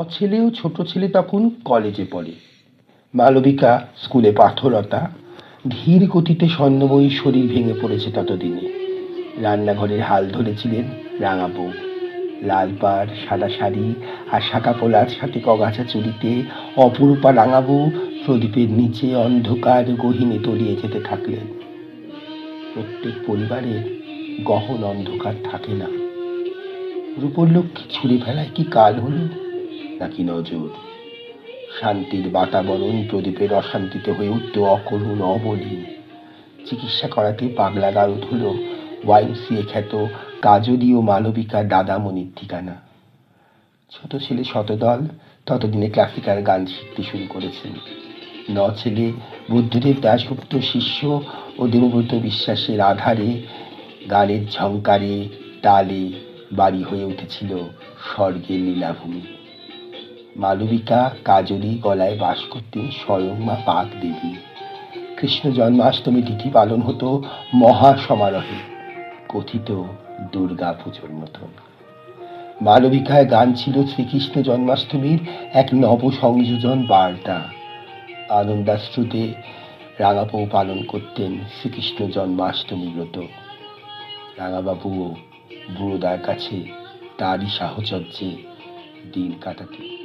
ছেলে ও ছোট ছেলে তখন কলেজে পড়ে। মালবিকা স্কুলে পাঠরতা। ধীর গতিতে স্বর্ণময়ী শরীর ভেঙে পড়েছে ততদিনে। রান্নাঘরের হাল ধরেছিলেন রাঙা বউ। লাল পাড়, সাদা শাড়ি আর শাঁকা পোলার সাথে কগাছা চুড়িতে অপরূপা রাঙাবু প্রদীপের নিচে অন্ধকার গহীনে তলিয়ে যেতে থাকলেন। প্রত্যেক পরিবারের গহন অন্ধকার থাকে না। রূপর লক্ষ্মী ছুঁড়ে ফেলায় কি কাল হলো, নাকি নজর? শান্তির বাতাবরণ প্রদীপের অশান্তিতে হয়ে উঠত অকরুণ, অবলীন। চিকিৎসা করাতে পাগলা গারদ হলো ওয়াইমসিএ খ্যাত কাজলী ও মালবিকা দাদামণির ঠিকানা। ছোট ছেলে শতদল ততদিনে ক্লাসিক্যাল গান শিখতে শুরু করেছেন। ছেলে বুদ্ধদেব দাশগুপ্ত শিষ্য ও দেবব্রত বিশ্বাসের আধারে গানের ঝংকারে তালে বাড়ি হয়ে উঠেছিল স্বর্গের লীলাভূমি। মালবিকা কাজলী গলায় বাস করতেন স্বয়ং মা পাক দেবী। কৃষ্ণ জন্মাষ্টমী তিথি পালন হতো মহা সমারোহে, কথিত দুর্গা পুজোর মতন। মালবিকায় গান ছিল শ্রীকৃষ্ণ জন্মাষ্টমীর এক নব সংযোজন বার্তা। আনন্দাশ্রুতে রাঙাবউ পালন করতেন শ্রীকৃষ্ণ জন্মাষ্টমী ব্রত। রাঙাবাবুও বুড়োদার কাছে তারই সাহচর্যে দিন কাটাতেন।